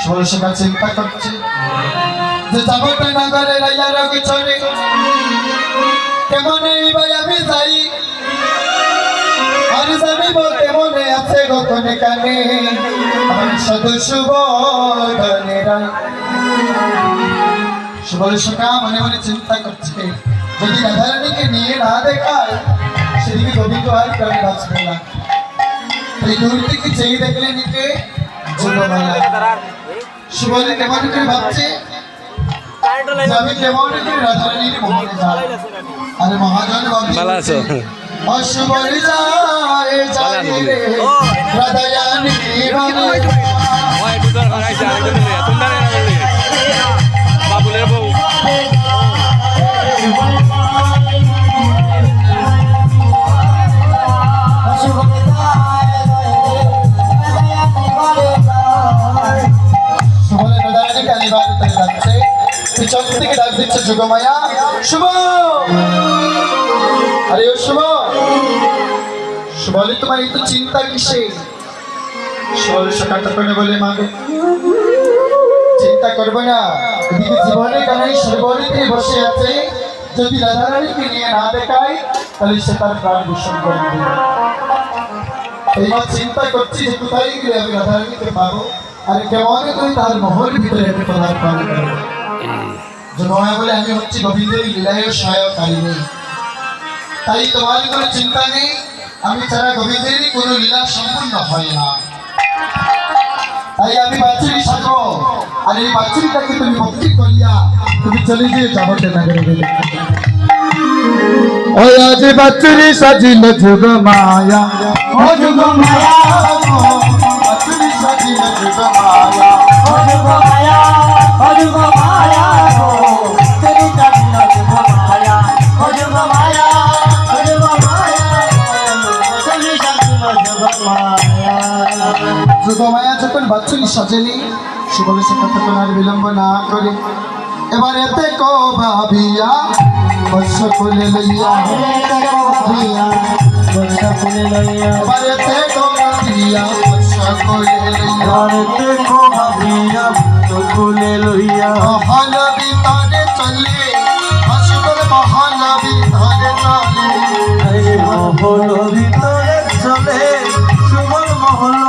ষোড়শকা চিন্তা করছে যে যাবতে নগরে রাইয়ার গোচরে কেমন ভাই আমি যাই আর জানিব কেমনে আছে গোপনে কানে আমার সাধু সুবোধনেরা ষোড়শকা মনে মনে চিন্তা করছে যদি রাধারানীকে নিয়ে না দেখায় সেদিকে গোবিন্দ আর প্রাণে বাঁচবে না। এই দূর থেকে চেয়ে দেখলে নিকে সুবলে কেমন করে ভাবছে আমি কেমন করে রাধারানীর মোহনে যাই আরে মহাজন ভালো অশুবল যায় যায় রে রাধারানী বলে বাবুলের বউ পিছন থেকে ডাক দিচ্ছে যুগমায়া শুভ আরে ও শুভ শুভলে তোমার এই তো চিন্তা কিসে ষোড়শকা তখন বলে মা চিন্তা করবো না এদিকে জীবনে কানাই সর্বরিতে বসে আছে যদি রাধারানীকে নিয়ে না দেখায় তাহলে সে তার প্রাণ ভূষণ করে দেবে এইবার চিন্তা করছি যে কোথায় গেলে আমি রাধারানীকে পাবো আর কেমন করে তার মহল ভিতরে আমি পদার্পণ করবো জনয়া বলে আমি হচ্ছি গোবিন্দের লীলায় সহায়কারী নেই তাই তোমার কোনো চিন্তা নেই আমি ছাড়া গোবিন্দের কোনো লীলা সম্পূর্ণ হয় না তাই আমি বাচ্চুরি সাজবো আর এই বাচ্চুরিটাকে তুমি ভক্তি করিয়া তুমি চলে গিয়ে যাবতে নগরে গেলে ওই আজ বাচ্চুরি সাজিল যুগ মায়া ও যুগ মায়া বাচ্চুরি সাজিল যুগ মায়া ও যুগ মায়া ও যুগ মায়া যুগমায়া যখন বাচ্চুরি সাজেনি সুবলে সেটা তখন আর বিলম্ব না করে এবার এতে কো ভাবিয়া বর্ষ কোলে লইয়া এবার এতে কো ভাবিয়া বর্ষ কোলে লইয়া মহল ভিতরে চলে আসল মহল ভিতরে চলে মহল ভিতরে চলে সুবল মহল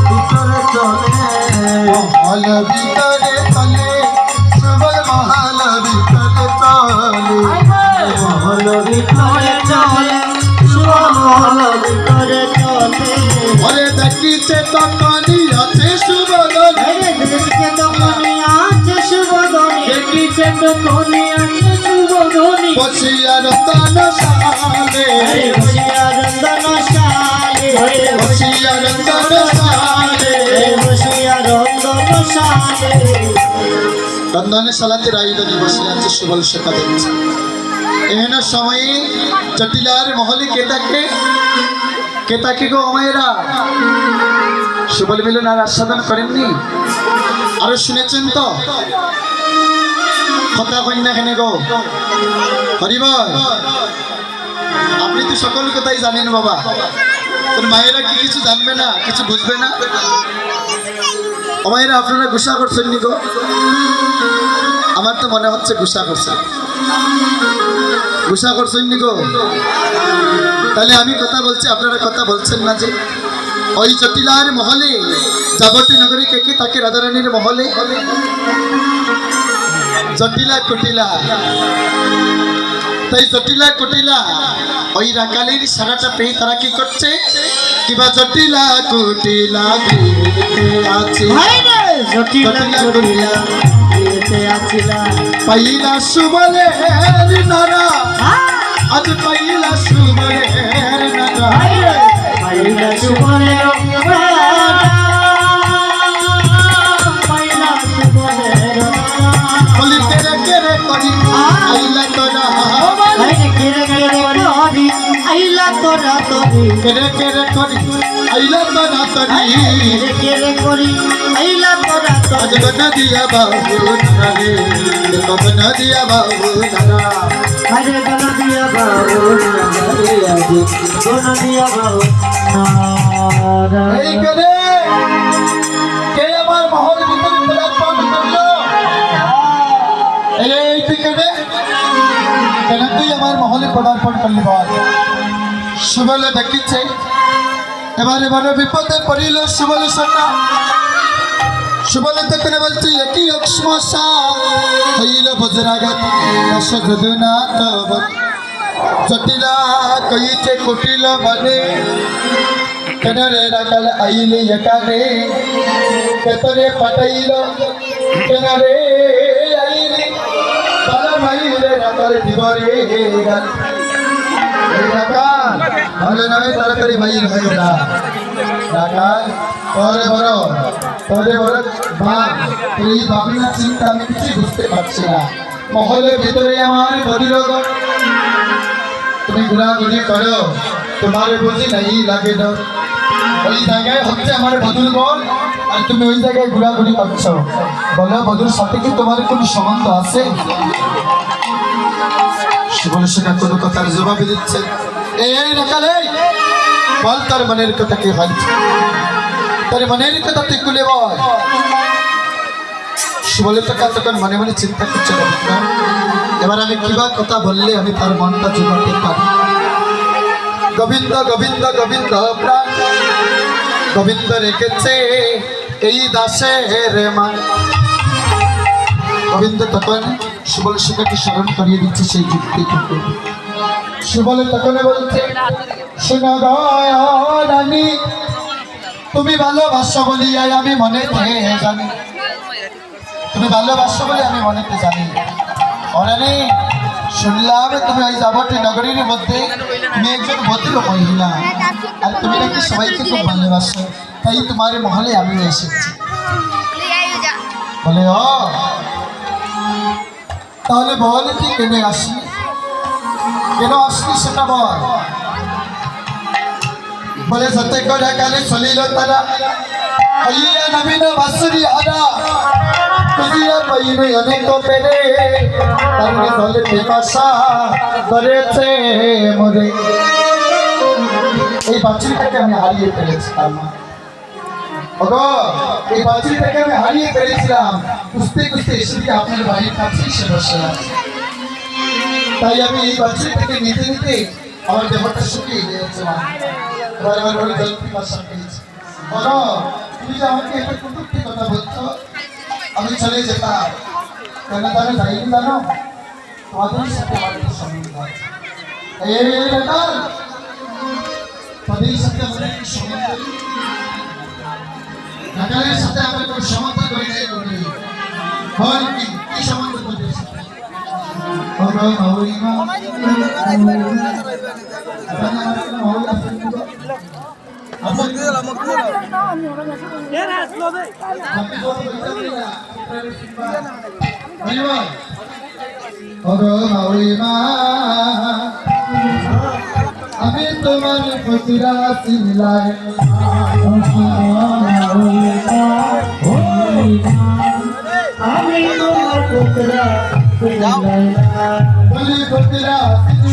ভিতরে চলে মহল ভিতরে চলে সুবল মহল ভিতরে চলে মহল ভিতরে চলে সুবল মহল ভিতরে চলে ওরে দেখিছে তখনই আছে সুবদনী দেখিছে তখনই আছে সুবদনী দেখিছে তখনই আছে সুবদনী বসিয়া রতন সালে বসিয়া রতন সালে বসিয়া রতন সালে বসিয়া রতন সালে রতনের সালাতে রাইদনি বসে আছে সুবল শেখা দেখছে এহেন সময়ে জটিলার মহলে কেতাকে গো অমায়েরা সুবল মিলন আর আস্বাদন করেননি আরো শুনেছেন তো কথা কন্যা কেনে গো হরিব আপনি তো সকল কথাই জানেন বাবা তোর মায়েরা কি কিছু জানবে না কিছু বুঝবে না অমায়েরা আপনারা গুসা করছেন নি গো আমার তো মনে হচ্ছে গুসা করছেন নি গো তাহলে আমি কথা বলছি আপনারা কথা বলছেন না যে ওই জটিলার মহলে যাবতী নগরী কে কি তাকে রাধারানীর মহলে জটিলা কুটিলা তাই জটিলা কুটিলা ওই রাকালির সারাটা পেয়ে তারা কি করছে কিবা জটিলা কুটিলা আছে জটিলা কুটিলা পাইলা সুবলের নারা আজ পাইলা সুবলের নারা পাইলা সুবলের বলি কেরে কেরে করি আইলা তোরা কেরে কেরে করি আইলা তোরা তোরি কেরে কেরে করি আইলা তোরা তোরি কেরে করি আইলা তোরা তোরি গনা দিয়া বাবু নারে গনা দিয়া বাবু নারা আরে গনা দিয়া বাবু নারে গনা দিয়া বাবু নারা এই করে কে আমার মহল ভিতরে আমার মহলে পদার্পণ করলে বল সুবলে দেখিছে এবারে বড় বিপদে পড়িল সুবলে সন্না সুবলে তখন বলছে একই অক্সমসা হইল বজ্রাঘাত দশ যদুনা তব জটিলা কইছে কুটিল মানে কেনরে রাখাল আইলে একারে কেতরে পাঠাইল কেনরে আইলে তারা মাইলে রাখাল দিবরে গান রাখাল ভালো নয় তাড়াতাড়ি মাইল হয়ে না রাখাল তোরে বড় বাপ তুই ভাবনা চিন্তা আমি কিছু বুঝতে পারছি না মহলের ভিতরে আমার বদিরগণ তুমি ঘোরাঘুরি করো তোমার বুঝি নাই লাগে না ওই জায়গায় হচ্ছে আমার বধুর বোন আর তুমি ওই জায়গায় ঘোরাঘুরি করছো বলো বধুর সাথে কি তোমার কোনো সম্বন্ধ আছে বলে সেটা কোনো কথার জবাব দিচ্ছে এই রাখালে বল তার মনের কথা কি হয়েছে তোর মনের কথা তুই খুলে বল বলে তো তখন মনে মনে চিন্তা করছে এবার আমি কিবা কথা বললে আমি তার মনটা জোগাতে পারি গোবিন্দ গোবিন্দ গোবিন্দ প্রাণ গোবিন্দ রেখেছে এই দাসের মান গোবিন্দ তখন সুবল সেটাকে স্মরণ করিয়ে দিচ্ছে সেই যুক্তিটুকু সুবলে তখন বলছে শোনো রানী তুমি ভালোবাসো বলিয়াই আমি মনে জানি তুমি ভালোবাসো বলে আমি মনেতে জানি অরানি শুনলাম তুমি ওই যাবটি নগরীর মধ্যে তুমি একজন ভদ্র মহিলা আর তুমি নাকি সবাইকে খুব ভালোবাসো তাই তোমার মহলে আমি এসেছি বলে ও তাহলে বল কি কেন আসলি সেটা বল বলে সত্য করে কালে চলিল তারা আইয়া নবীন বাসুরি আরা তুজিয়া পাইনে অনেক পেরে তারে দলে পেপাসা করেছে মরে এই বাচ্চাটাকে আমি হারিয়ে ফেলেছিলাম ওগো এই বাচ্চাটাকে আমি হারিয়ে ফেলেছিলাম কুস্তে কুস্তে এসে আপনার বাড়ির কাছেই সে বসে আছে তাই আমি এই বাচ্চাটাকে নিতে নিতে আমার দেহটা শুকিয়ে গিয়েছে এবার আমার বলে জল পিপাসা পেয়েছে বলো তুমি যে আমাকে একটা কুটুক্তি কথা বলছো আমি চলে যেতাম কেন তারা যাইনি জানো তোমাদের সাথে আমার একটা সম্বন্ধ আছে এই বেটার তাদের সাথে আমার একটা সম্বন্ধ নাগালের সাথে আমার কোনো সম্বন্ধ করে নাই করি হয় কি সম্বন্ধ তোদের সাথে আমি তোমার পুত্রা চিনলাই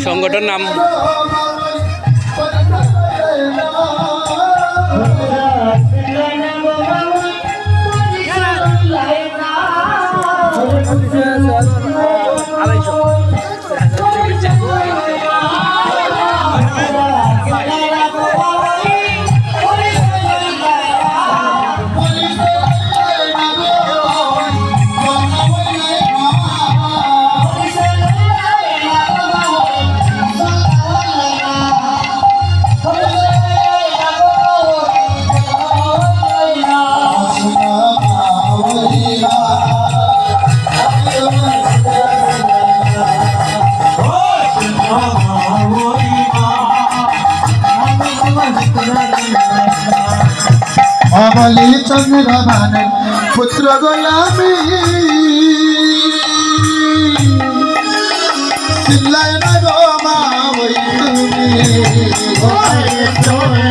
সংগঠন নাম অবলি চন্দ্রভান পুত্র গোলামী চিল্লায় না গো মা ওই তুমি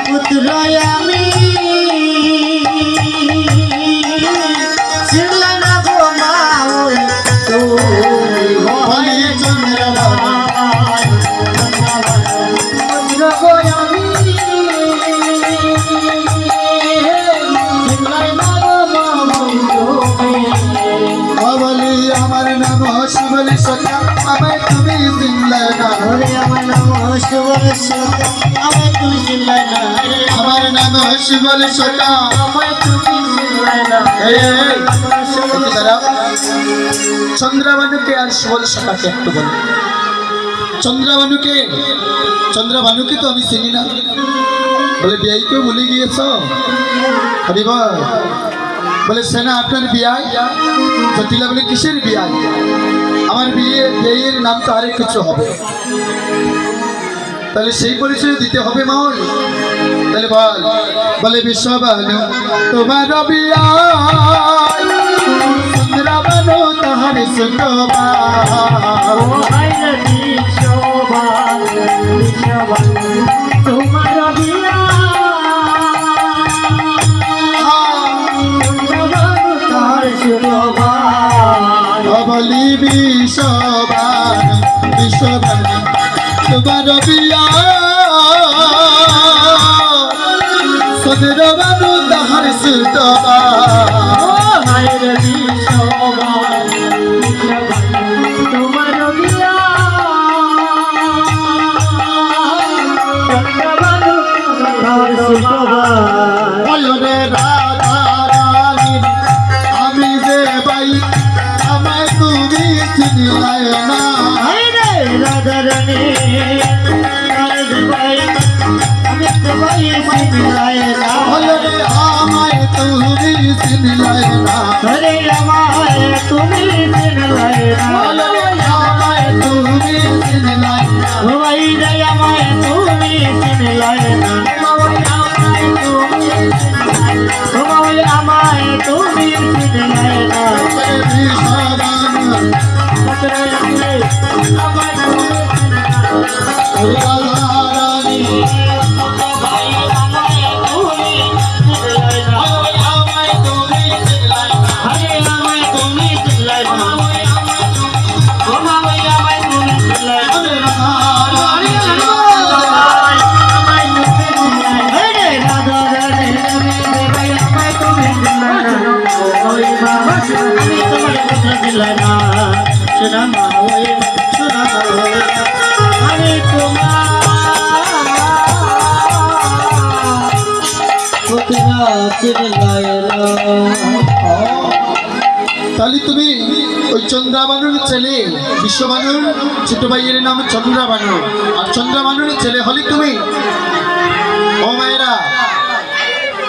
পুত্র আমি চিল্লা না গো মা ওই অবলি চন্দ্রভান সুবল সখা আমায় তুমি চিনলাই না আমার নাম সুবল সখা আমায় তুমি চিনলাই না চন্দ্রবানুকে আর সুবল সখাকে একটু বলো চন্দ্রবানুকে তো আমি চিনি না বলে বিয়াইকেও ভুলে গিয়েছ হরিবল বলে সেনা আপনার বিয়াই জটিলা বলে কিসের বিয়াই আমার বিয়ের নাম তো আরেক কিছু হবে তাহলে সেই পরিচয় দিতে হবে মাওল তাহলে বলে বিশ্ববানু তোমার বিয়াই চন্দ্রবানু তাহার সুতবা তোমার বলি বিশ্ববান তোমার বিয়া চন্দ্রবানু তাহার সুতবা বলরে রাধা রানী আমি যে ভাই আমায় তুমি চিনলাই না রাধা রানী বলরে আমায় তুমি চিনলাই না अरे हमारे तुम्हें चिनलाई বলরে আমায় তুমি চিনলাই না भाई रे हमारे तुम्हें चिनलाई हमारे तुम्हें चिनलाई তাহলে তুমি ওই চন্দ্রবানুর ছেলে বিশ্ববানুর ছোট ভাইয়ের নাম চন্দ্রবানু আর চন্দ্রবানুর ছেলে হলে তুমি ও মায়েরা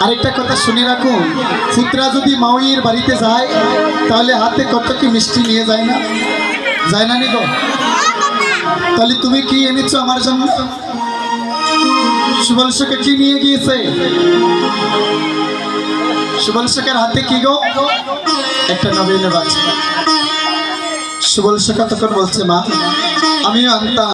আরেকটা কথা শুনে রাখুন পুত্রা যদি মাউইয়ের বাড়িতে যায় তাহলে হাতে কত কি মিষ্টি নিয়ে যায় না নিগো তাহলে তুমি কি এনেছো আমার জন্য সুবল সখা কি নিয়ে গিয়েছে সুবল সখার হাতে কি গো একটা নবীন বাচ্চা সুবল সখা তখন বলছে মা আমিও আনতাম